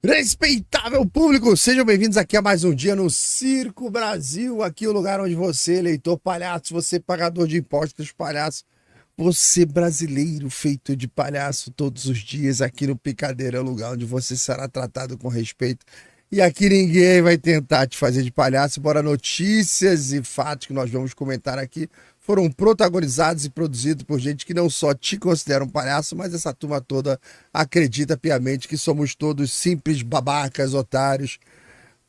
Respeitável público, sejam bem-vindos aqui a mais um dia no Circo Brasil, aqui o lugar onde você, eleitor palhaço, você pagador de impostos palhaço, você brasileiro feito de palhaço todos os dias, aqui no Picadeiro é o lugar onde você será tratado com respeito. E aqui ninguém vai tentar te fazer de palhaço, embora notícias e fatos que nós vamos comentar aqui foram protagonizados e produzidos por gente que não só te considera um palhaço, mas essa turma toda acredita piamente que somos todos simples babacas, otários,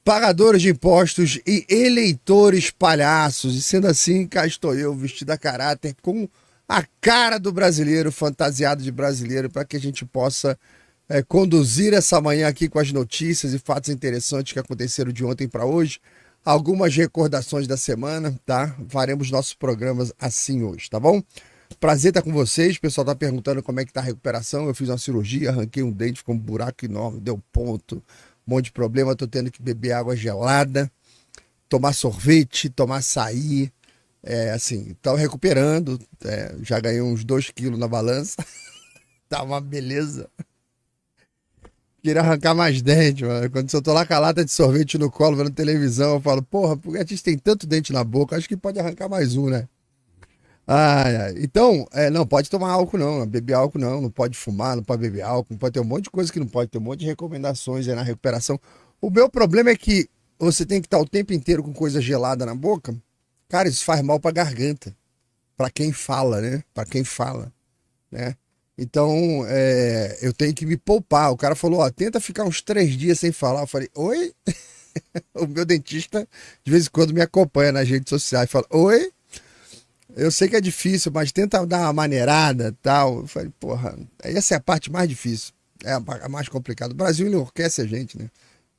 pagadores de impostos e eleitores palhaços. E sendo assim, cá estou eu, vestido a caráter, com a cara do brasileiro, fantasiado de brasileiro, para que a gente possa conduzir essa manhã aqui com as notícias e fatos interessantes que aconteceram de ontem para hoje. Algumas recordações da semana, tá? Faremos nossos programas assim hoje, tá bom? Prazer estar com vocês. O pessoal tá perguntando como é que tá a recuperação. Eu fiz uma cirurgia, arranquei um dente, ficou um buraco enorme, deu ponto, um monte de problema. Tô tendo que beber água gelada, tomar sorvete, tomar açaí. Assim, tô recuperando. Já ganhei uns 2 quilos na balança. Tá uma beleza. Queria arrancar mais dente, mano. Quando eu tô lá com a lata de sorvete no colo, vendo televisão, eu falo, porra, porque a gente tem tanto dente na boca, acho que pode arrancar mais um, né? Então, não pode tomar álcool não beber álcool não pode fumar, não pode beber álcool, não pode ter um monte de coisa que não pode, ter um monte de recomendações aí na recuperação. O meu problema é que você tem que estar o tempo inteiro com coisa gelada na boca. Cara, isso faz mal pra garganta. Pra quem fala, né? Pra quem fala, né? Então, eu tenho que me poupar. O cara falou, ó, tenta ficar uns 3 dias sem falar. Eu falei, oi? O meu dentista, de vez em quando, me acompanha nas redes sociais. Fala, oi? Eu sei que é difícil, mas tenta dar uma maneirada e tal. Eu falei, porra, essa é a parte mais difícil. É a mais complicada. O Brasil enlouquece a gente, né?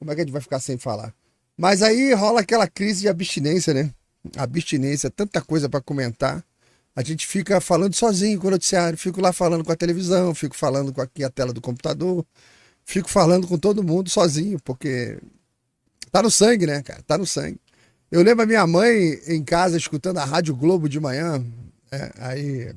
Como é que a gente vai ficar sem falar? Mas aí rola aquela crise de abstinência, né? Abstinência, tanta coisa para comentar. A gente fica falando sozinho com o noticiário, fico lá falando com a televisão, fico falando com aqui a tela do computador, fico falando com todo mundo sozinho, porque tá no sangue, né, cara? Tá no sangue. Eu lembro a minha mãe em casa escutando a Rádio Globo de manhã, aí,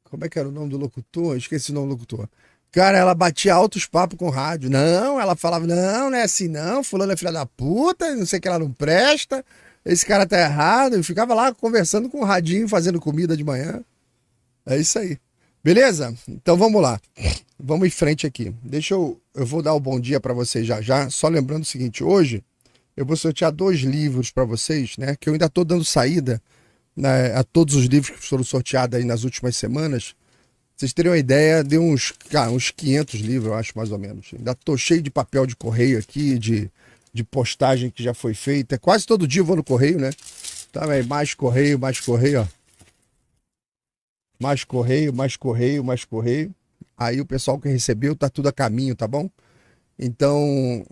como é que era o nome do locutor? Esqueci o nome do locutor. Cara, ela batia altos papos com o rádio. Não, ela falava, não é assim não, fulano é filha da puta, não sei que ela não presta. Esse cara tá errado. Eu ficava lá conversando com o radinho, fazendo comida de manhã. É isso aí. Beleza? Então vamos lá. Vamos em frente aqui. Eu vou dar o bom dia para vocês já já. Só lembrando o seguinte, hoje eu vou sortear 2 livros para vocês, né? Que eu ainda tô dando saída, né, a todos os livros que foram sorteados aí nas últimas semanas. Vocês terem uma ideia, deu uns 500 livros, eu acho, mais ou menos. Ainda tô cheio de papel de correio aqui, de postagem que já foi feita. Quase todo dia eu vou no correio, né? Tá, mais correio, ó. Mais correio, mais correio, mais correio. Aí o pessoal que recebeu tá tudo a caminho, tá bom? Então,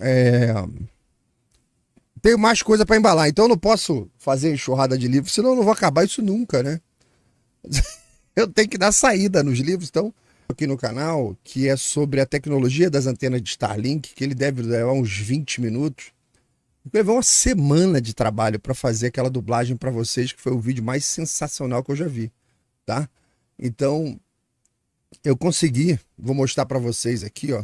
tenho mais coisa para embalar. Então eu não posso fazer enxurrada de livros, senão eu não vou acabar isso nunca, né? Eu tenho que dar saída nos livros, então aqui no canal, que é sobre a tecnologia das antenas de Starlink, que ele deve levar uns 20 minutos. Levou uma semana de trabalho para fazer aquela dublagem para vocês, que foi o vídeo mais sensacional que eu já vi, tá? Então, eu consegui, vou mostrar para vocês aqui, ó.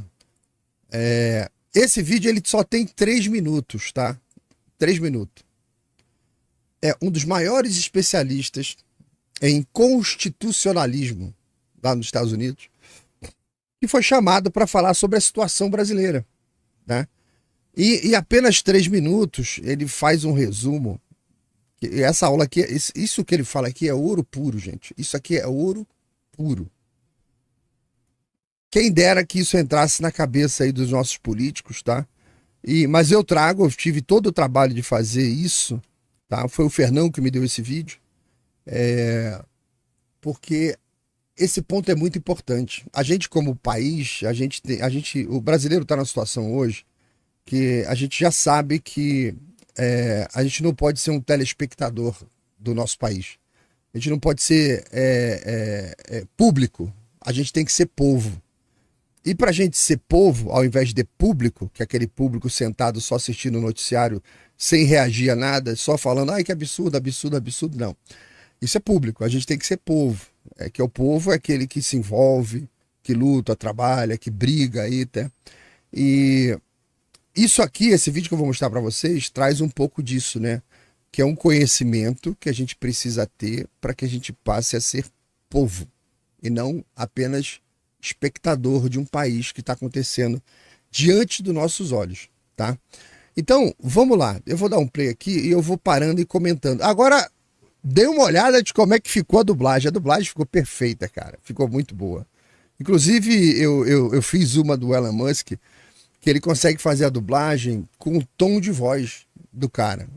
Esse vídeo ele só tem 3 minutos, tá? 3 minutos. É um dos maiores especialistas em constitucionalismo lá nos Estados Unidos, que foi chamado para falar sobre a situação brasileira, né? E apenas 3 minutos ele faz um resumo. E essa aula aqui, isso que ele fala aqui é ouro puro, gente. Isso aqui é ouro puro. Quem dera que isso entrasse na cabeça aí dos nossos políticos, tá? Mas eu tive todo o trabalho de fazer isso, tá? Foi o Fernão que me deu esse vídeo, porque esse ponto é muito importante. A gente como país, o brasileiro está na situação hoje que a gente já sabe que a gente não pode ser um telespectador do nosso país. A gente não pode ser público. A gente tem que ser povo. E para a gente ser povo, ao invés de público, que é aquele público sentado só assistindo o noticiário sem reagir a nada, só falando, ai que absurdo, absurdo, absurdo, não. Isso é público. A gente tem que ser povo. Que o povo é aquele que se envolve, que luta, trabalha, que briga aí, tá? E isso aqui, esse vídeo que eu vou mostrar para vocês, traz um pouco disso, né? Que é um conhecimento que a gente precisa ter para que a gente passe a ser povo e não apenas espectador de um país que está acontecendo diante dos nossos olhos, tá? Então, vamos lá. Eu vou dar um play aqui e eu vou parando e comentando. Agora, dê uma olhada de como é que ficou a dublagem. A dublagem ficou perfeita, cara. Ficou muito boa. Inclusive, eu fiz uma do Elon Musk, que ele consegue fazer a dublagem com o tom de voz do cara,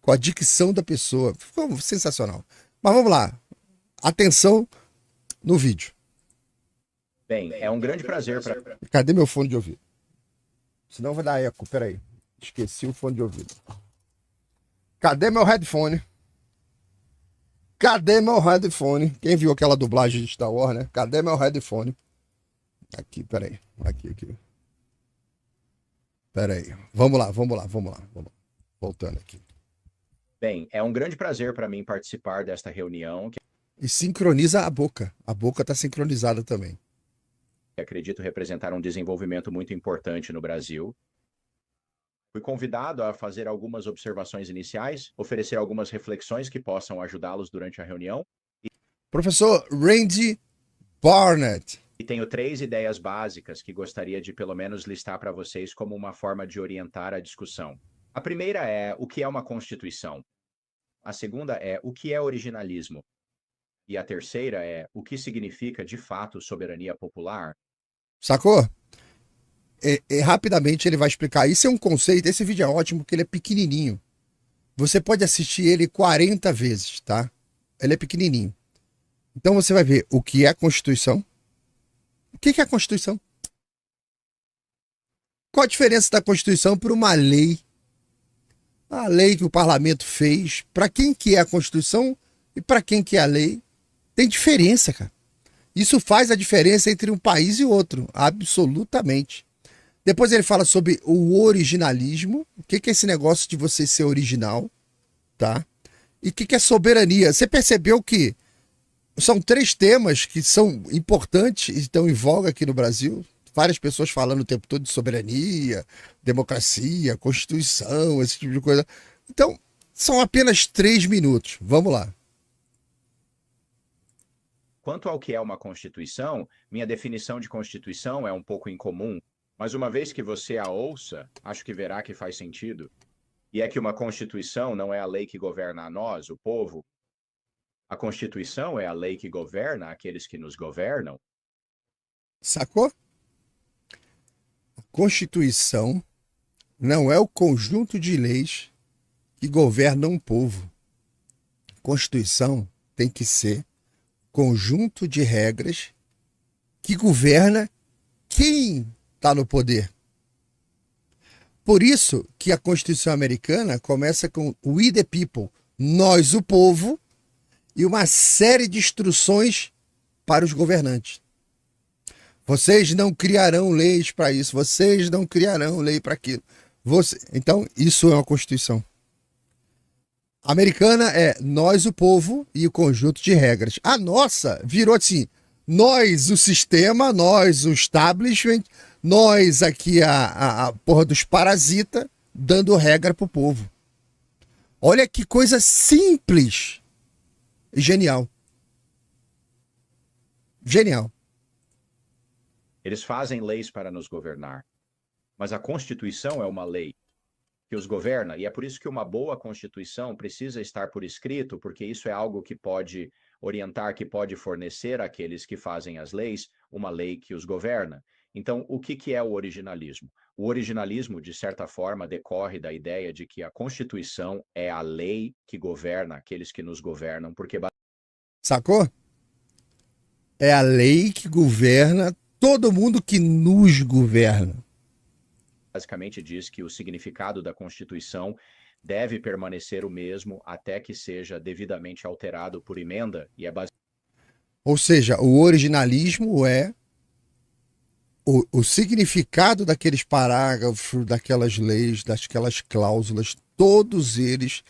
com a dicção da pessoa. Ficou sensacional. Mas vamos lá. Atenção no vídeo. Bem, é um grande prazer para... Cadê meu fone de ouvido? Senão vai dar eco. Peraí. Esqueci o fone de ouvido. Cadê meu headphone? Cadê meu headphone? Quem viu aquela dublagem de Star Wars, né? Cadê meu headphone? Aqui, peraí. Aqui. Peraí. Vamos lá. Voltando aqui. Bem, é um grande prazer para mim participar desta reunião, que E sincroniza a boca. A boca está sincronizada também. acredito representar um desenvolvimento muito importante no Brasil. Fui convidado a fazer algumas observações iniciais, oferecer algumas reflexões que possam ajudá-los durante a reunião. Professor Randy Barnett. E tenho 3 ideias básicas que gostaria de pelo menos listar para vocês como uma forma de orientar a discussão. A primeira é o que é uma Constituição. A segunda é o que é originalismo. E a terceira é o que significa de fato soberania popular. Sacou? Rapidamente ele vai explicar. Isso é um conceito. Esse vídeo é ótimo porque ele é pequenininho. Você pode assistir ele 40 vezes, tá? Ele é pequenininho. Então você vai ver o que é a Constituição. O que é a Constituição? Qual a diferença da Constituição para uma lei? A lei que o parlamento fez. Para quem que é a Constituição e para quem que é a lei? Tem diferença, cara. Isso faz a diferença entre um país e outro. Absolutamente. Depois ele fala sobre o originalismo. O que é esse negócio de você ser original, tá? E o que é soberania? Você percebeu que são 3 temas que são importantes e estão em voga aqui no Brasil? Várias pessoas falando o tempo todo de soberania, democracia, Constituição, esse tipo de coisa. Então, são apenas 3 minutos. Vamos lá. Quanto ao que é uma Constituição, minha definição de Constituição é um pouco incomum, mas uma vez que você a ouça, acho que verá que faz sentido. E é que uma Constituição não é a lei que governa a nós, o povo. A Constituição é a lei que governa aqueles que nos governam. Sacou? A Constituição não é o conjunto de leis que governam um povo. A Constituição tem que ser conjunto de regras que governa quem está no poder. Por isso que a Constituição americana começa com We the People, nós o povo, e uma série de instruções para os governantes. Vocês não criarão leis para isso, vocês não criarão lei para aquilo. Então, isso é uma Constituição. A americana é nós, o povo, e o conjunto de regras. A nossa virou assim, nós, o sistema, nós, o establishment, nós aqui, a porra dos parasitas, dando regra pro povo. Olha que coisa simples e genial. Genial. Eles fazem leis para nos governar, mas a Constituição é uma lei que os governa, e é por isso que uma boa Constituição precisa estar por escrito, porque isso é algo que pode orientar, que pode fornecer àqueles que fazem as leis uma lei que os governa. Então, o que é o originalismo? O originalismo, de certa forma, decorre da ideia de que a Constituição é a lei que governa aqueles que nos governam, porque... Sacou? É a lei que governa todo mundo que nos governa. Basicamente diz que o significado da Constituição deve permanecer o mesmo até que seja devidamente alterado por emenda, e é Ou seja, o originalismo é o significado daqueles parágrafos, daquelas leis, daquelas cláusulas, todos eles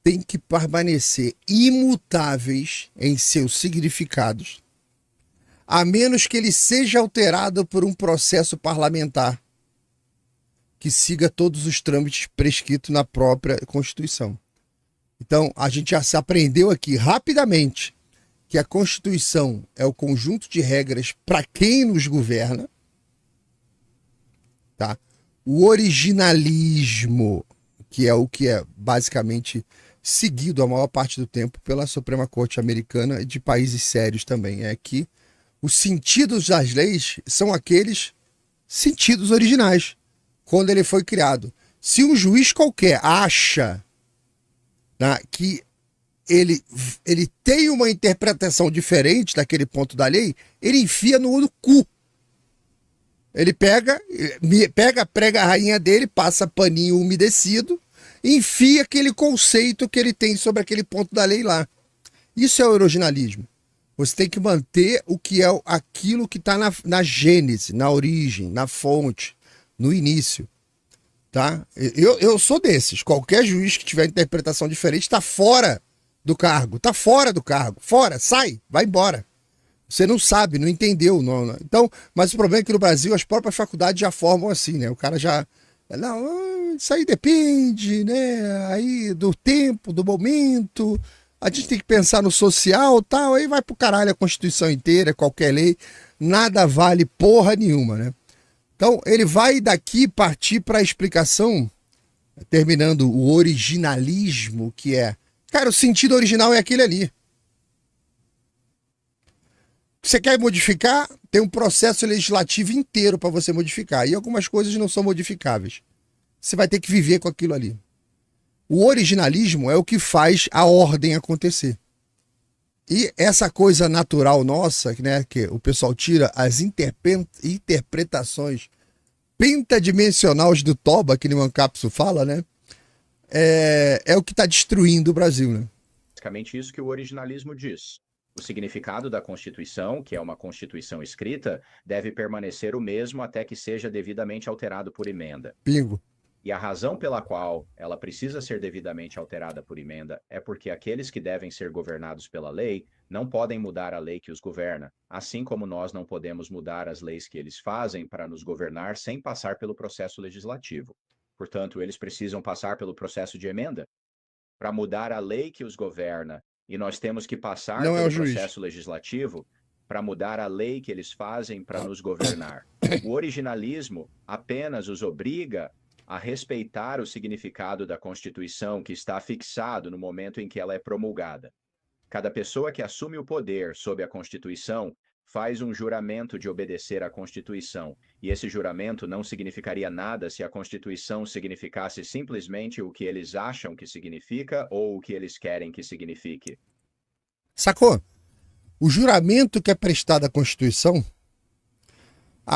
têm que permanecer imutáveis em seus significados a menos que ele seja alterado por um processo parlamentar que siga todos os trâmites prescritos na própria Constituição. Então, a gente já se aprendeu aqui rapidamente que a Constituição é o conjunto de regras para quem nos governa, tá? O originalismo, que é o que é basicamente seguido a maior parte do tempo pela Suprema Corte Americana e de países sérios também, é que os sentidos das leis são aqueles sentidos originais, quando ele foi criado. Se um juiz qualquer acha, né, que ele tem uma interpretação diferente daquele ponto da lei, ele enfia no cu. Ele pega, prega a rainha dele, passa paninho umedecido, enfia aquele conceito que ele tem sobre aquele ponto da lei lá. Isso é o originalismo. Você tem que manter o que é aquilo que está na gênese, na origem, na fonte, no início. Tá? Eu sou desses. Qualquer juiz que tiver interpretação diferente está fora do cargo. Está fora do cargo. Fora, sai, vai embora. Você não sabe, não entendeu. Não. Então, mas o problema é que no Brasil as próprias faculdades já formam assim, né? O cara já... Não, isso aí depende, né? Aí do tempo, do momento. A gente tem que pensar no social, tal. Aí vai pro caralho a Constituição inteira, qualquer lei. Nada vale porra nenhuma, né? Então, ele vai daqui partir para a explicação, terminando o originalismo, que é... Cara, o sentido original é aquele ali. Você quer modificar, tem um processo legislativo inteiro para você modificar. E algumas coisas não são modificáveis. Você vai ter que viver com aquilo ali. O originalismo é o que faz a ordem acontecer. E essa coisa natural nossa, né, que o pessoal tira as interpretações pentadimensionais do Toba, que o Ancapso fala, né? É o que está destruindo o Brasil, né? Basicamente isso que o originalismo diz. O significado da Constituição, que é uma Constituição escrita, deve permanecer o mesmo até que seja devidamente alterado por emenda. Bingo. E a razão pela qual ela precisa ser devidamente alterada por emenda é porque aqueles que devem ser governados pela lei não podem mudar a lei que os governa, assim como nós não podemos mudar as leis que eles fazem para nos governar sem passar pelo processo legislativo. Portanto, eles precisam passar pelo processo de emenda para mudar a lei que os governa, e nós temos que passar Não é o pelo juiz. processo legislativo para mudar a lei que eles fazem para nos governar. O originalismo apenas os obriga a respeitar o significado da Constituição que está fixado no momento em que ela é promulgada. Cada pessoa que assume o poder sob a Constituição faz um juramento de obedecer à Constituição, e esse juramento não significaria nada se a Constituição significasse simplesmente o que eles acham que significa ou o que eles querem que signifique. Sacou? O juramento que é prestado à Constituição,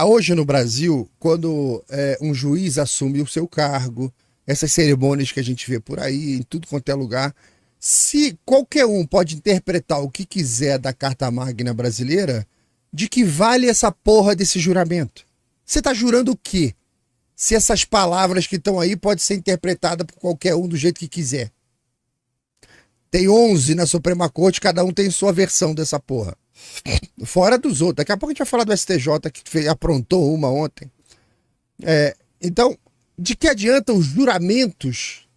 hoje no Brasil, quando um juiz assume o seu cargo, essas cerimônias que a gente vê por aí, em tudo quanto é lugar, se qualquer um pode interpretar o que quiser da Carta Magna brasileira, de que vale essa porra desse juramento? Você tá jurando o quê? Se essas palavras que estão aí podem ser interpretadas por qualquer um do jeito que quiser. Tem 11 na Suprema Corte, cada um tem sua versão dessa porra. Fora dos outros. Daqui a pouco a gente vai falar do STJ, que aprontou uma ontem. Então, de que adianta os juramentos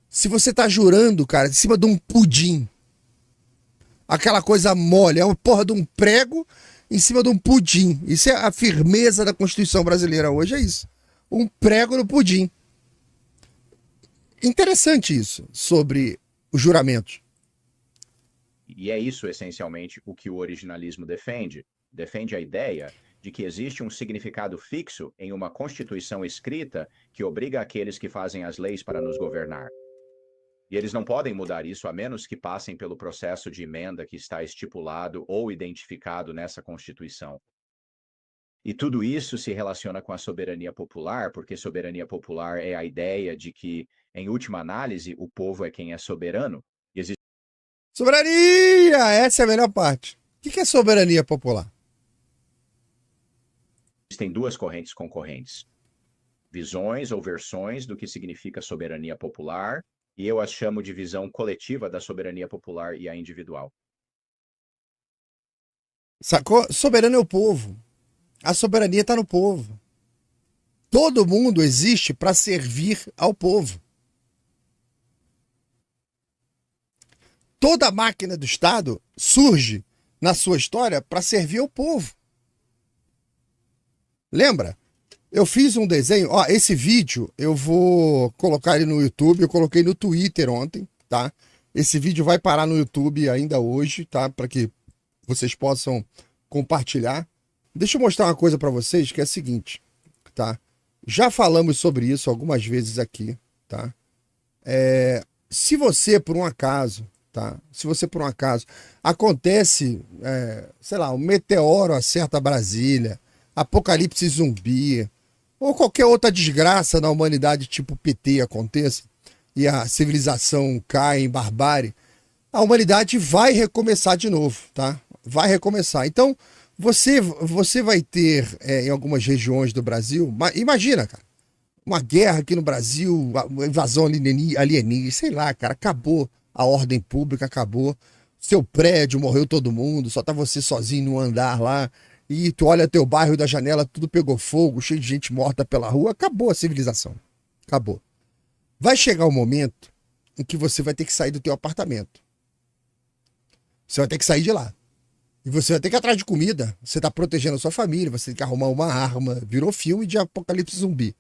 se você tá jurando, cara, em cima de um pudim? Aquela coisa mole, é uma porra de um prego em cima de um pudim. Isso é a firmeza da Constituição brasileira hoje, é isso. Um prego no pudim. Interessante isso, sobre os juramentos. E é isso, essencialmente, o que o originalismo defende. Defende a ideia de que existe um significado fixo em uma Constituição escrita que obriga aqueles que fazem as leis para nos governar. E eles não podem mudar isso a menos que passem pelo processo de emenda que está estipulado ou identificado nessa Constituição. E tudo isso se relaciona com a soberania popular, porque soberania popular é a ideia de que, em última análise, o povo é quem é soberano. E Soberania! Essa é a melhor parte. O que é soberania popular? existem duas correntes concorrentes. Visões ou versões do que significa soberania popular, e eu as chamo de visão coletiva da soberania popular e a individual. Sacou? Soberano é o povo. A soberania está no povo. Todo mundo existe para servir ao povo. Toda a máquina do Estado surge na sua história para servir ao povo. Lembra? Eu fiz um desenho, ó, esse vídeo eu vou colocar ele no YouTube, eu coloquei no Twitter ontem, tá? Esse vídeo vai parar no YouTube ainda hoje, tá? Para que vocês possam compartilhar. Deixa eu mostrar uma coisa para vocês que é a seguinte, tá? Já falamos sobre isso algumas vezes aqui, tá? Se você, por um acaso, tá? Se você, por um acaso, acontece, sei lá, um meteoro acerta Brasília, apocalipse zumbi, ou qualquer outra desgraça na humanidade, tipo PT, aconteça, e a civilização cai em barbárie, a humanidade vai recomeçar de novo, tá? Vai recomeçar. Então, você vai ter, em algumas regiões do Brasil, imagina, cara, uma guerra aqui no Brasil, uma invasão alienígena, sei lá, cara, acabou a ordem pública, acabou. Seu prédio morreu todo mundo, só tá você sozinho no andar lá, e tu olha teu bairro da janela, tudo pegou fogo, cheio de gente morta pela rua, acabou a civilização. Acabou. Vai chegar o momento em que você vai ter que sair do teu apartamento. Você vai ter que sair de lá. E você vai ter que ir atrás de comida. Você está protegendo a sua família, você tem que arrumar uma arma. Virou filme de apocalipse zumbi.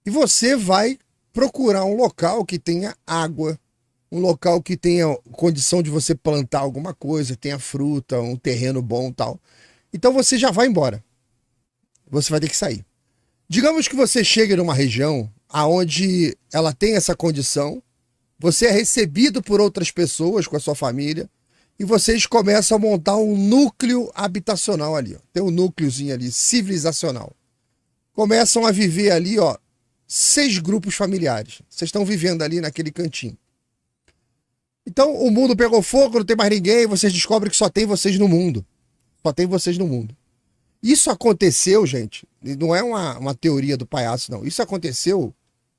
E você vai procurar um local que tenha água, um local que tenha condição de você plantar alguma coisa, tenha fruta, um terreno bom e tal. Então você já vai embora. Você vai ter que sair. Digamos que você chegue numa região aonde ela tem essa condição, você é recebido por outras pessoas com a sua família e vocês começam a montar um núcleo habitacional ali. Ó. Tem um núcleozinho ali, civilizacional. Começam a viver ali, ó, 6 grupos familiares. Vocês estão vivendo ali naquele cantinho. Então o mundo pegou fogo, não tem mais ninguém, vocês descobrem que só tem vocês no mundo. Só tem vocês no mundo. Isso aconteceu, gente, não é uma teoria do palhaço, não. Isso aconteceu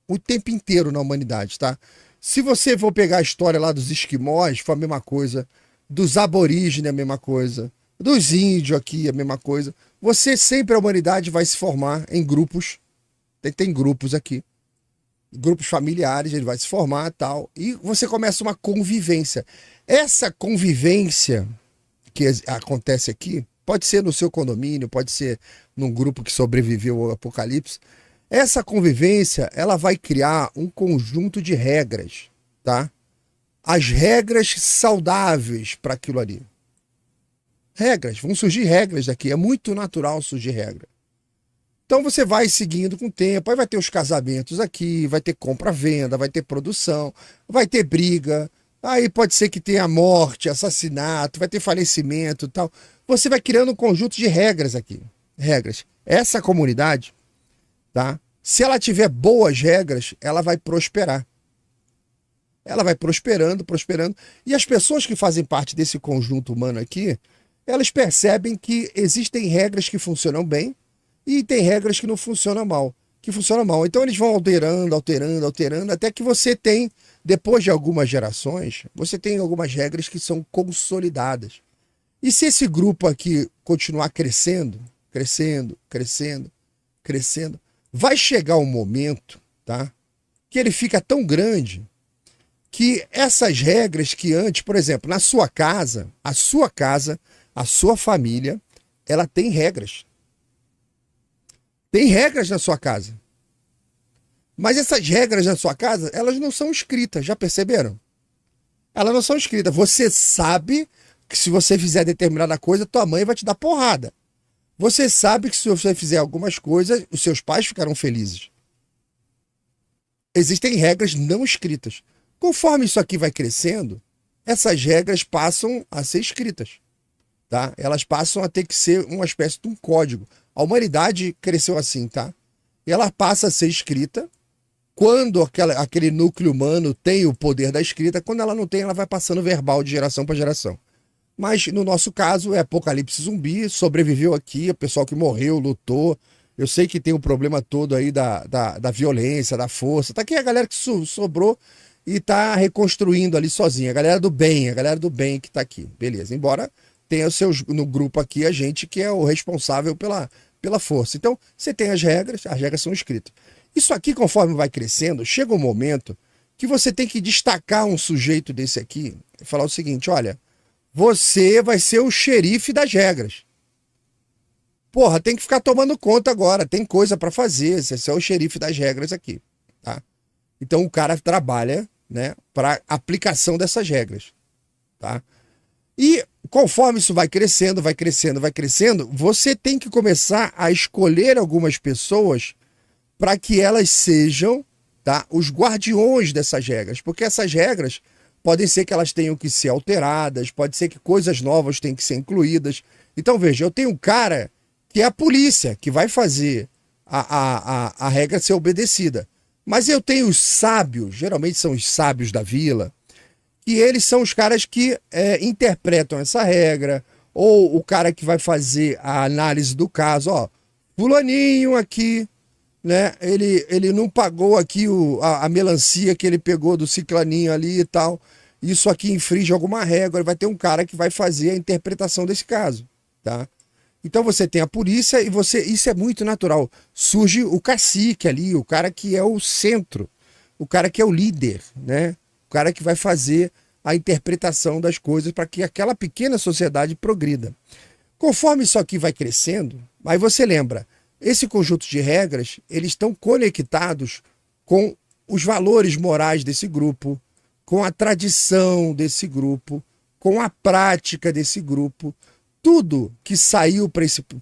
o tempo inteiro na humanidade, tá? Se você for pegar a história lá dos esquimós, foi a mesma coisa. Dos aborígenes, a mesma coisa. Dos índios aqui, a mesma coisa. Você sempre, a humanidade vai se formar em grupos. Tem grupos aqui. Grupos familiares, ele vai se formar e tal. E você começa uma convivência. Essa convivência que acontece aqui, pode ser no seu condomínio, pode ser num grupo que sobreviveu ao apocalipse. Essa convivência, ela vai criar um conjunto de regras, tá? As regras saudáveis para aquilo ali. Regras, vão surgir regras daqui, é muito natural surgir regra. Então você vai seguindo com o tempo, aí vai ter os casamentos aqui, vai ter compra-venda, vai ter produção, vai ter briga, aí pode ser que tenha morte, assassinato, vai ter falecimento e tal. Você vai criando um conjunto de regras aqui. Regras. Essa comunidade, tá? Se ela tiver boas regras, ela vai prosperar. Ela vai prosperando, prosperando. E as pessoas que fazem parte desse conjunto humano aqui, elas percebem que existem regras que funcionam bem e tem regras que não funcionam mal. Que funcionam mal. Então eles vão alterando, alterando, alterando, até que você tem, depois de algumas gerações, você tem algumas regras que são consolidadas. E se esse grupo aqui continuar crescendo, crescendo, crescendo, crescendo, vai chegar um momento, tá? Que ele fica tão grande que essas regras que antes, por exemplo, na sua casa, a sua família, ela tem regras. Tem regras na sua casa. Mas essas regras na sua casa, elas não são escritas, já perceberam? Elas não são escritas. Você sabe que se você fizer determinada coisa, tua mãe vai te dar porrada. Você sabe que se você fizer algumas coisas, os seus pais ficarão felizes. Existem regras não escritas. Conforme isso aqui vai crescendo, essas regras passam a ser escritas, tá? Elas passam a ter que ser uma espécie de um código. A humanidade cresceu assim, tá? E ela passa a ser escrita. Quando aquele núcleo humano tem o poder da escrita, quando ela não tem, ela vai passando verbal de geração para geração. Mas no nosso caso é apocalipse zumbi, sobreviveu aqui, o pessoal que morreu, lutou. Eu sei que tem o problema todo aí da violência, da força. Tá aqui a galera que sobrou e tá reconstruindo ali sozinha. A galera do bem que tá aqui. Beleza. Embora tem os seus, no grupo aqui a gente que é o responsável pela força. Então, você tem as regras são escritas. Isso aqui, conforme vai crescendo, chega um momento que você tem que destacar um sujeito desse aqui e falar o seguinte: olha, você vai ser o xerife das regras. Porra, tem que ficar tomando conta agora, tem coisa para fazer, você é o xerife das regras aqui, tá? Então o cara trabalha, né, para aplicação dessas regras, tá? E conforme isso vai crescendo, você tem que começar a escolher algumas pessoas para que elas sejam, tá, os guardiões dessas regras, porque essas regras podem ser que elas tenham que ser alteradas, pode ser que coisas novas tenham que ser incluídas. Então veja, eu tenho um cara que é a polícia, que vai fazer a regra ser obedecida. Mas eu tenho os sábios, geralmente são os sábios da vila, que eles são os caras que interpretam essa regra, ou o cara que vai fazer a análise do caso. Ó, fulaninho aqui, né, ele não pagou aqui a melancia que ele pegou do ciclaninho ali e tal, isso aqui infringe alguma regra, vai ter um cara que vai fazer a interpretação desse caso, tá? Então você tem a polícia e isso é muito natural. Surge o cacique ali, o cara que é o centro, o cara que é o líder, né? O cara que vai fazer a interpretação das coisas para que aquela pequena sociedade progrida. Conforme isso aqui vai crescendo, aí você lembra, esse conjunto de regras, eles estão conectados com os valores morais desse grupo, com a tradição desse grupo, com a prática desse grupo. Tudo que saiu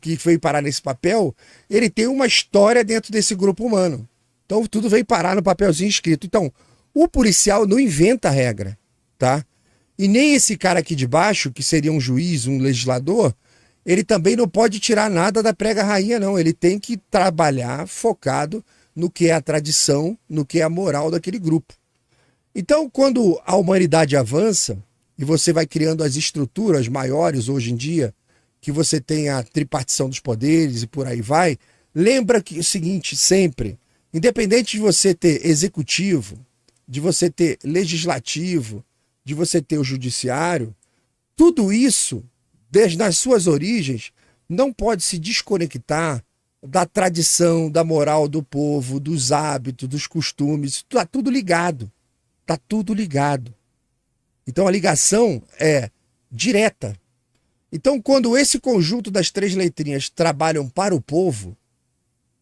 que veio parar nesse papel, ele tem uma história dentro desse grupo humano. Então tudo veio parar no papelzinho escrito. Então, o policial não inventa a regra, tá? E nem esse cara aqui de baixo, que seria um juiz, um legislador, ele também não pode tirar nada da prega rainha, não. Ele tem que trabalhar focado no que é a tradição, no que é a moral daquele grupo. Então, quando a humanidade avança, e você vai criando as estruturas maiores hoje em dia, que você tem a tripartição dos poderes e por aí vai, lembra que o seguinte, sempre, independente de você ter executivo, de você ter legislativo, de você ter o judiciário, tudo isso, desde nas suas origens, não pode se desconectar da tradição, da moral do povo, dos hábitos, dos costumes, está tudo ligado, está tudo ligado. Então a ligação é direta. Então quando esse conjunto das três letrinhas trabalham para o povo,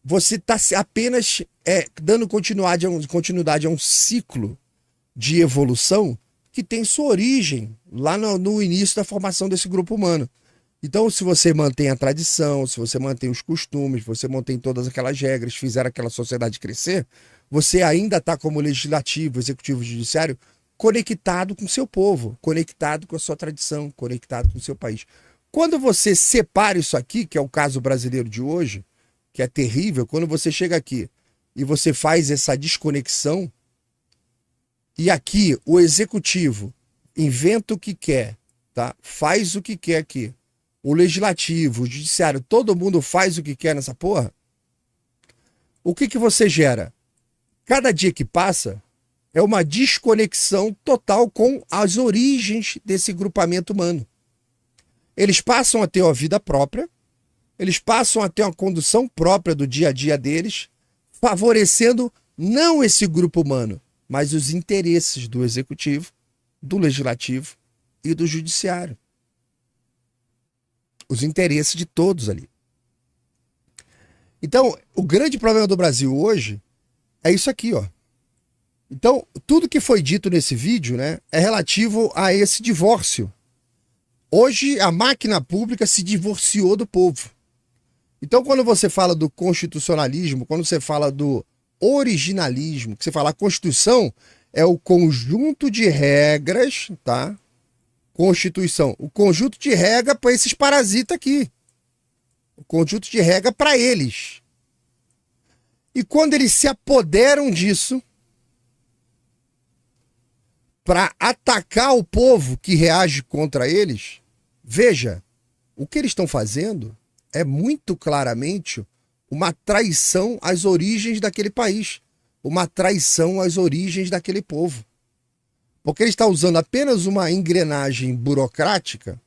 você está apenas dando continuidade a um ciclo de evolução que tem sua origem lá no início da formação desse grupo humano. Então se você mantém a tradição, se você mantém os costumes, você mantém todas aquelas regras, fizer aquela sociedade crescer, você ainda está como legislativo, executivo, judiciário, conectado com o seu povo, conectado com a sua tradição, conectado com o seu país. Quando você separa isso aqui, que é o caso brasileiro de hoje, que é terrível, quando você chega aqui e você faz essa desconexão, e aqui o executivo inventa o que quer, tá? Faz o que quer aqui. O legislativo, o judiciário, todo mundo faz o que quer nessa porra. O que você gera? Cada dia que passa, é uma desconexão total com as origens desse grupamento humano. Eles passam a ter uma vida própria, eles passam a ter uma condução própria do dia a dia deles, favorecendo não esse grupo humano, mas os interesses do executivo, do legislativo e do judiciário. Os interesses de todos ali. Então, o grande problema do Brasil hoje é isso aqui, ó. Então, tudo que foi dito nesse vídeo, né, é relativo a esse divórcio. Hoje, a máquina pública se divorciou do povo. Então, quando você fala do constitucionalismo, quando você fala do originalismo, que você fala a Constituição, é o conjunto de regras, tá? Constituição. O conjunto de regras para esses parasitas aqui. O conjunto de regras para eles. E quando eles se apoderam disso, para atacar o povo que reage contra eles, veja, o que eles estão fazendo é muito claramente uma traição às origens daquele país, uma traição às origens daquele povo. Porque ele está usando apenas uma engrenagem burocrática,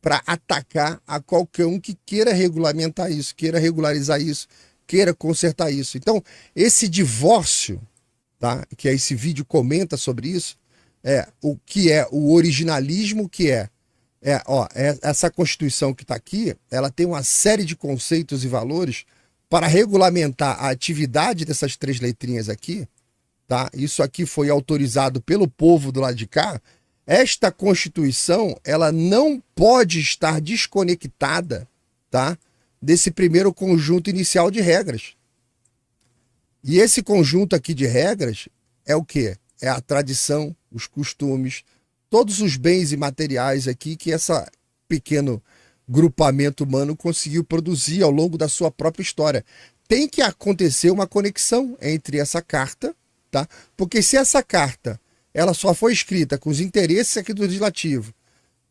para atacar a qualquer um que queira regulamentar isso, queira regularizar isso, queira consertar isso. Então, esse divórcio, tá? Que esse vídeo comenta sobre isso, é o que é o originalismo, que essa Constituição que está aqui, ela tem uma série de conceitos e valores para regulamentar a atividade dessas 3 letrinhas aqui, tá? Isso aqui foi autorizado pelo povo do lado de cá. Esta Constituição, ela não pode estar desconectada, tá? Desse primeiro conjunto inicial de regras. E esse conjunto aqui de regras é o quê? É a tradição, os costumes, todos os bens e materiais aqui que esse pequeno grupamento humano conseguiu produzir ao longo da sua própria história. Tem que acontecer uma conexão entre essa carta, tá? Porque se essa carta ela só foi escrita com os interesses aqui do Legislativo,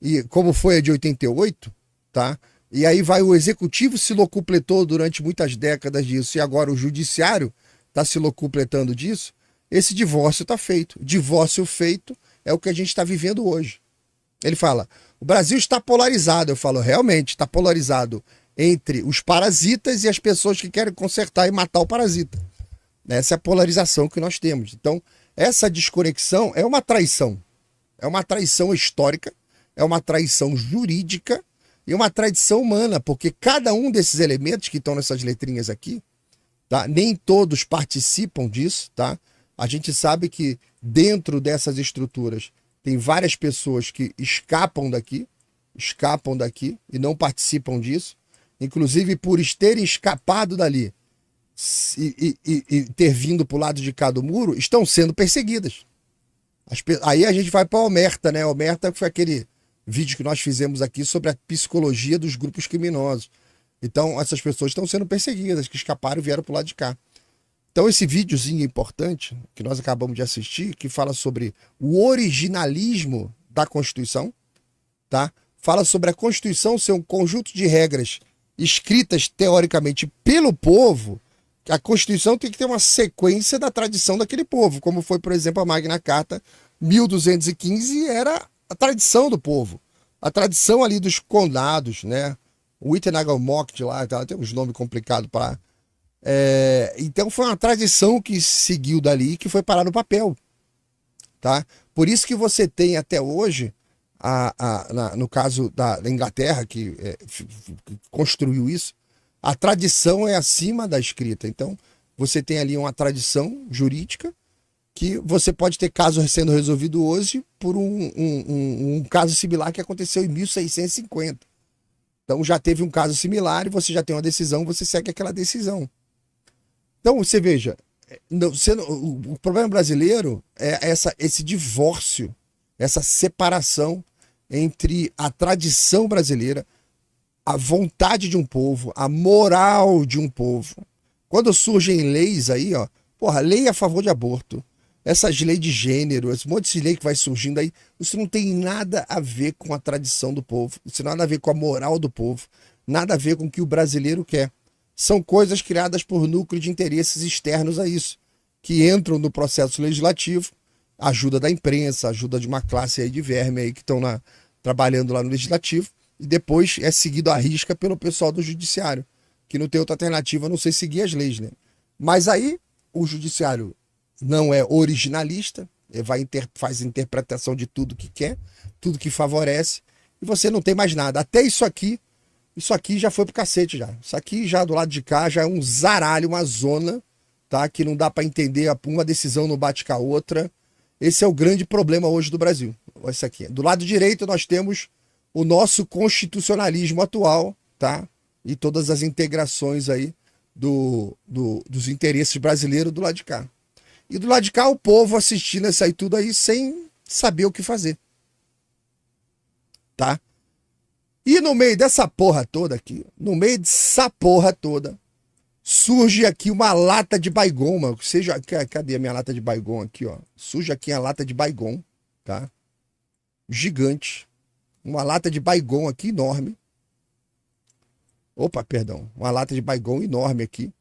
e como foi a de 88, tá? E aí vai o Executivo se locupletou durante muitas décadas disso, e agora o Judiciário está se locupletando disso, esse divórcio está feito. Divórcio feito é o que a gente está vivendo hoje. Ele fala, o Brasil está polarizado. Eu falo, realmente, está polarizado entre os parasitas e as pessoas que querem consertar e matar o parasita. Essa é a polarização que nós temos. Então, essa desconexão é uma traição. É uma traição histórica, é uma traição jurídica e uma traição humana, porque cada um desses elementos que estão nessas letrinhas aqui, tá? Nem todos participam disso, tá? A gente sabe que dentro dessas estruturas tem várias pessoas que escapam daqui e não participam disso, inclusive por terem escapado dali e ter vindo para o lado de cá do muro, estão sendo perseguidas. Aí a gente vai para a Omerta, né? A Omerta foi aquele vídeo que nós fizemos aqui sobre a psicologia dos grupos criminosos. Então, essas pessoas estão sendo perseguidas, que escaparam e vieram para o lado de cá. Então, esse videozinho importante, que nós acabamos de assistir, que fala sobre o originalismo da Constituição, tá? Fala sobre a Constituição ser um conjunto de regras escritas, teoricamente, pelo povo. A Constituição tem que ter uma sequência da tradição daquele povo, como foi, por exemplo, a Magna Carta 1215, era a tradição do povo. A tradição ali dos condados, né? O Witenagemot lá, tem uns nomes complicados para... então foi uma tradição que seguiu dali, que foi parar no papel, tá? Por isso que você tem até hoje, no caso da Inglaterra, que construiu isso, a tradição é acima da escrita. Então você tem ali uma tradição jurídica que você pode ter caso sendo resolvido hoje por um caso similar que aconteceu em 1650. Então já teve um caso similar e você já tem uma decisão, você segue aquela decisão. Então você veja, o problema brasileiro é esse divórcio, essa separação entre a tradição brasileira, a vontade de um povo, a moral de um povo. Quando surgem leis aí, ó, porra, lei a favor de aborto, essas leis de gênero, esse monte de lei que vai surgindo aí, isso não tem nada a ver com a tradição do povo, isso não tem nada a ver com a moral do povo, nada a ver com o que o brasileiro quer. São coisas criadas por núcleo de interesses externos a isso, que entram no processo legislativo, ajuda da imprensa, ajuda de uma classe aí de verme aí que estão trabalhando lá no legislativo, e depois é seguido à risca pelo pessoal do judiciário, que não tem outra alternativa a não ser seguir as leis, né? Mas aí o judiciário não é originalista, faz interpretação de tudo que quer, tudo que favorece, e você não tem mais nada. Até isso aqui já foi pro cacete já. Isso aqui já do lado de cá já é um zaralho, uma zona, tá? Que não dá para entender, uma decisão não bate com a outra. Esse é o grande problema hoje do Brasil. Esse aqui. Do lado direito nós temos o nosso constitucionalismo atual, tá? E todas as integrações aí dos interesses brasileiros do lado de cá. E do lado de cá o povo assistindo isso aí tudo aí sem saber o que fazer, tá? E no meio dessa porra toda aqui, no meio dessa porra toda, surge aqui uma lata de Baygon, mano. Cadê a minha lata de Baygon aqui, ó? Surge aqui a lata de Baygon, tá? Gigante. Uma lata de Baygon aqui enorme. Opa, perdão. Uma lata de Baygon enorme aqui.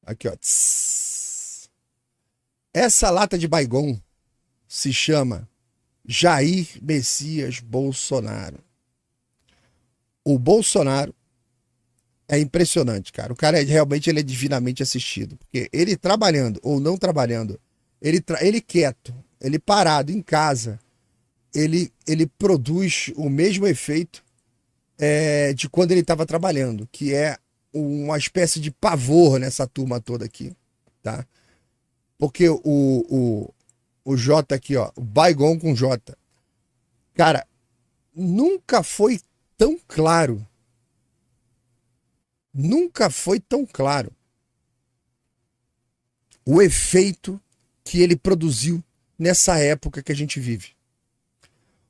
Aqui, ó. Tss. Essa lata de Baygon se chama Jair Messias Bolsonaro. O Bolsonaro é impressionante, cara. O cara realmente ele é divinamente assistido. Porque ele trabalhando ou não trabalhando, ele quieto, ele parado em casa, ele produz o mesmo efeito de quando ele estava trabalhando, que é uma espécie de pavor nessa turma toda aqui, tá? Porque o J aqui, ó, o Baigon com J. Cara, nunca foi tão claro. Nunca foi tão claro o efeito que ele produziu nessa época que a gente vive.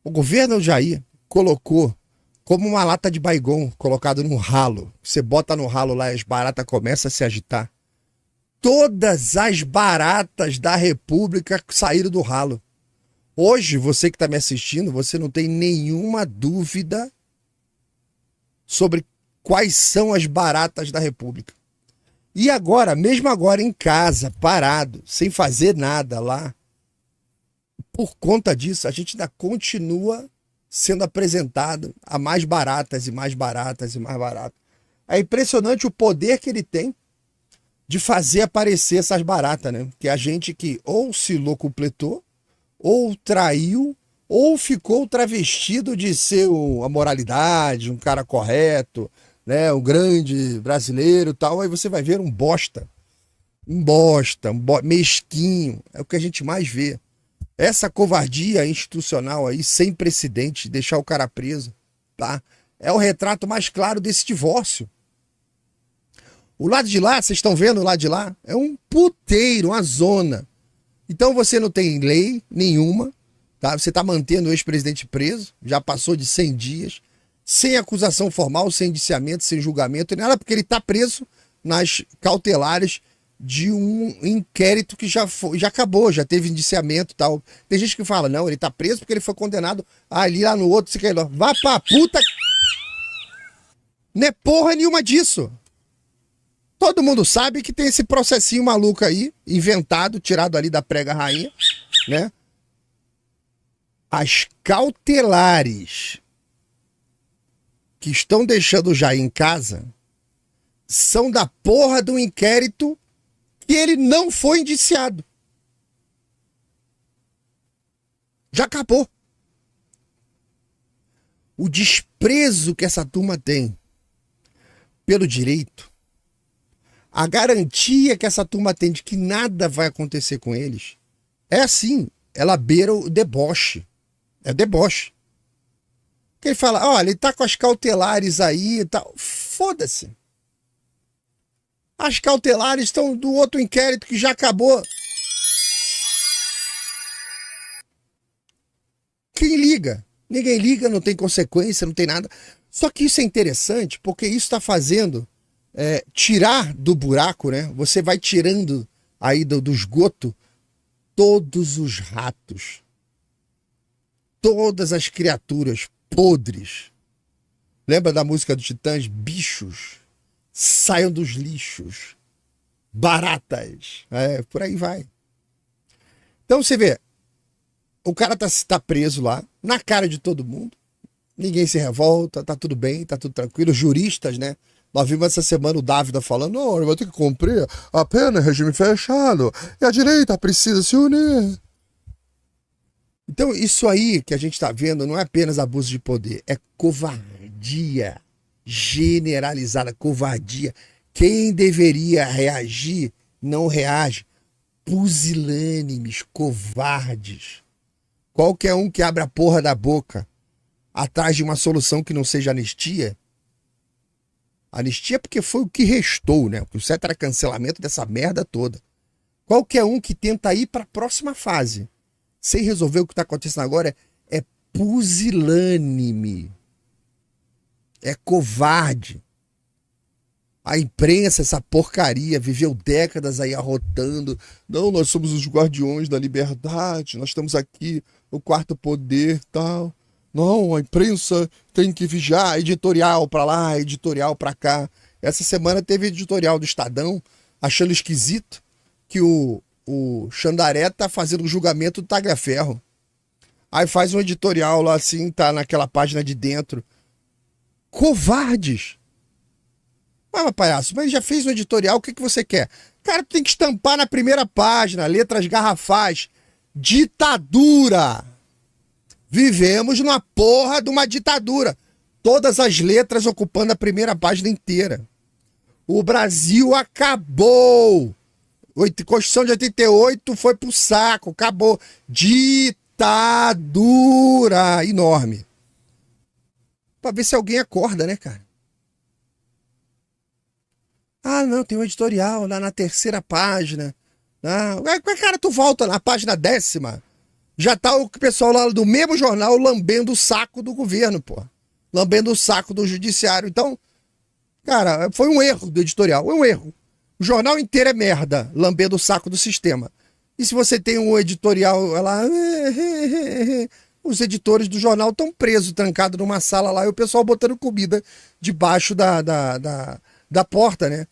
O governo Jair colocou como uma lata de Baigon colocado no ralo. Você bota no ralo lá e as baratas começam a se agitar. Todas as baratas da República saíram do ralo. Hoje, você que está me assistindo, você não tem nenhuma dúvida sobre quais são as baratas da República. E agora, mesmo agora em casa, parado, sem fazer nada lá, por conta disso, a gente ainda continua sendo apresentado a mais baratas e mais baratas e mais baratas. É impressionante o poder que ele tem de fazer aparecer essas baratas, né? Que é a gente que ou se locupletou, ou traiu, ou ficou travestido de ser a moralidade, um cara correto, né? Um grande brasileiro e tal. Aí você vai ver um bosta, mesquinho. É o que a gente mais vê. Essa covardia institucional aí, sem precedente, deixar o cara preso, tá? É o retrato mais claro desse divórcio. O lado de lá, vocês estão vendo o lado de lá? É um puteiro, uma zona. Então você não tem lei nenhuma, tá? Você está mantendo o ex-presidente preso, já passou de 100 dias, sem acusação formal, sem indiciamento, sem julgamento, nem nada, porque ele está preso nas cautelares de um inquérito que já acabou, já teve indiciamento e tal. Tem gente que fala, não, ele está preso porque ele foi condenado ali, lá no outro, se quer, vá pra puta. Não é porra nenhuma disso. Todo mundo sabe que tem esse processinho maluco aí, inventado, tirado ali da prega rainha, né? As cautelares que estão deixando o Jair em casa são da porra do inquérito que ele não foi indiciado. Já acabou. O desprezo que essa turma tem pelo direito, a garantia que essa turma tem de que nada vai acontecer com eles, é assim, ela beira o deboche. É deboche. Porque ele fala, olha, ele tá com as cautelares aí e tal. Foda-se. As cautelares estão do outro inquérito que já acabou. Quem liga? Ninguém liga, não tem consequência, não tem nada. Só que isso é interessante porque isso está fazendo tirar do buraco, né? Você vai tirando aí do esgoto todos os ratos, todas as criaturas podres. Lembra da música do Titãs? Bichos, saiam dos lixos, baratas, por aí vai. Então você vê, o cara tá preso lá, na cara de todo mundo, ninguém se revolta, tá tudo bem, tá tudo tranquilo. Os juristas, né? Nós vimos essa semana o Dávila falando, não, eu vou ter que cumprir a pena, regime fechado, e a direita precisa se unir. Então isso aí que a gente tá vendo não é apenas abuso de poder, é covardia generalizada, covardia. Quem deveria reagir não reage. Pusilânimes, covardes. Qualquer um que abra a porra da boca atrás de uma solução que não seja anistia. Anistia porque foi o que restou, né? O certo era cancelamento dessa merda toda. Qualquer um que tenta ir para a próxima fase sem resolver o que está acontecendo agora é pusilânime. É covarde. A imprensa, essa porcaria, viveu décadas aí arrotando. Não, nós somos os guardiões da liberdade, nós estamos aqui, o quarto poder, tal. Não, a imprensa tem que vigiar, editorial pra lá, editorial pra cá. Essa semana teve editorial do Estadão, achando esquisito que o Xandaré tá fazendo o julgamento do Tagliaferro. Aí faz um editorial lá assim, tá naquela página de dentro. Covardes. Mas palhaço, mas já fez um editorial, o que você quer? Cara, tu tem que estampar na primeira página, letras garrafais. Ditadura. Vivemos numa porra de uma ditadura. Todas as letras ocupando a primeira página inteira. O Brasil acabou. Constituição de 88 foi pro saco, acabou. Ditadura enorme. Pra ver se alguém acorda, né, cara? Ah, não, tem um editorial lá na terceira página. Ah, cara, tu volta na página 10ª. Já tá o pessoal lá do mesmo jornal lambendo o saco do governo, pô. Lambendo o saco do judiciário. Então, cara, foi um erro do editorial. Um erro. O jornal inteiro é merda, lambendo o saco do sistema. E se você tem um editorial lá... Os editores do jornal estão presos, trancados numa sala lá, e o pessoal botando comida debaixo da porta, né?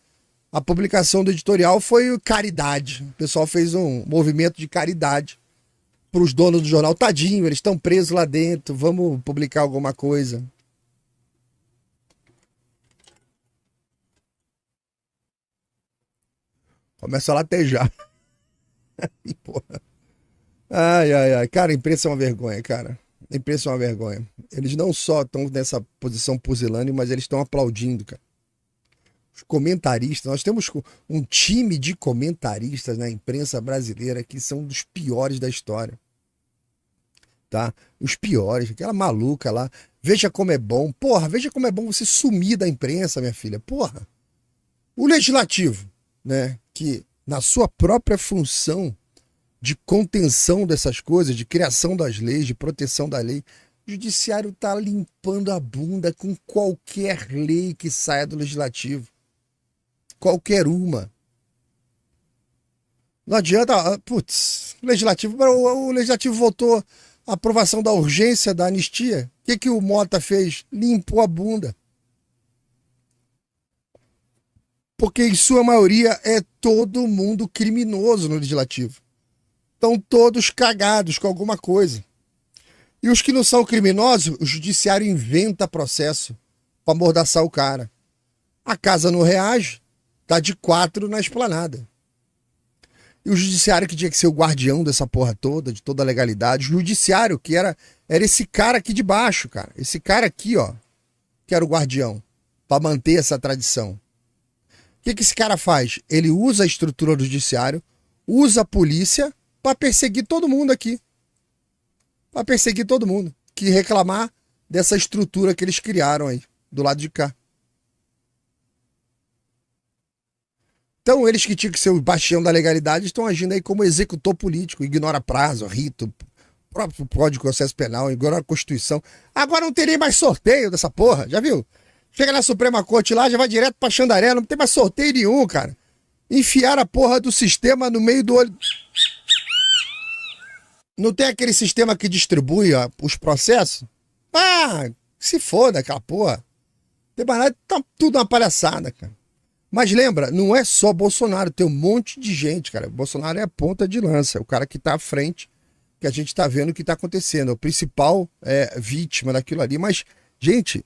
A publicação do editorial foi caridade. O pessoal fez um movimento de caridade para os donos do jornal. Tadinho, eles estão presos lá dentro, vamos publicar alguma coisa. Começa a latejar. Porra. Ai. Cara, a imprensa é uma vergonha, cara. A imprensa é uma vergonha. Eles não só estão nessa posição pusilânime, mas eles estão aplaudindo, cara. Os comentaristas, nós temos um time de comentaristas na imprensa brasileira que são dos piores da história. Tá? Os piores, aquela maluca lá. Veja como é bom. Porra, veja como é bom você sumir da imprensa, minha filha. Porra. O legislativo, né, que na sua própria função de contenção dessas coisas, de criação das leis, de proteção da lei, o judiciário tá limpando a bunda com qualquer lei que saia do legislativo. Qualquer uma. Não adianta, putz, o legislativo votou a aprovação da urgência da anistia. O que o Mota fez? Limpou a bunda. Porque em sua maioria é todo mundo criminoso no legislativo. Estão todos cagados com alguma coisa. E os que não são criminosos, o judiciário inventa processo para amordaçar o cara. A casa não reage, tá de 4 na esplanada. E o judiciário que tinha que ser o guardião dessa porra toda, de toda a legalidade, o judiciário que era esse cara aqui de baixo, cara. Esse cara aqui, ó, que era o guardião, para manter essa tradição. O que esse cara faz? Ele usa a estrutura do judiciário, usa a polícia para perseguir todo mundo aqui. Para perseguir todo mundo que reclamar dessa estrutura que eles criaram aí, do lado de cá. Então, eles que tinham que ser o bastião da legalidade estão agindo aí como executor político, ignora prazo, rito, próprio Código de Processo Penal, ignora a Constituição. Agora não terei mais sorteio dessa porra, já viu? Chega na Suprema Corte lá, já vai direto pra Xandaré, não tem mais sorteio nenhum, cara. Enfiar a porra do sistema no meio do olho. Não tem aquele sistema que distribui os processos? Ah, se foda aquela porra. Tem mais nada, tá tudo uma palhaçada, cara. Mas lembra, não é só Bolsonaro, tem um monte de gente, cara. Bolsonaro é a ponta de lança, é o cara que tá à frente, que a gente tá vendo o que tá acontecendo. É o principal vítima daquilo ali. Mas, gente,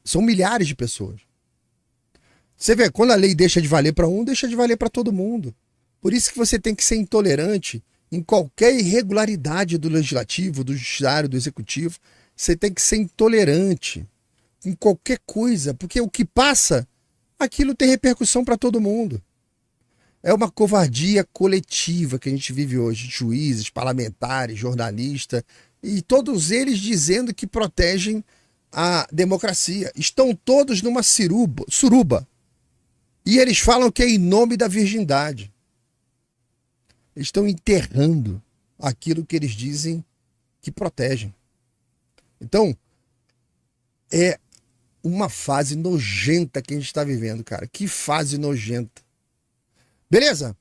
são milhares de pessoas. Você vê, quando a lei deixa de valer para um, deixa de valer para todo mundo. Por isso que você tem que ser intolerante em qualquer irregularidade do legislativo, do judiciário, do executivo. Você tem que ser intolerante em qualquer coisa, porque o que passa, aquilo tem repercussão para todo mundo. É uma covardia coletiva que a gente vive hoje, juízes, parlamentares, jornalistas, e todos eles dizendo que protegem a democracia. Estão todos numa suruba. E eles falam que é em nome da virgindade. Eles estão enterrando aquilo que eles dizem que protegem. Então, é uma fase nojenta que a gente está vivendo, cara. Que fase nojenta. Beleza?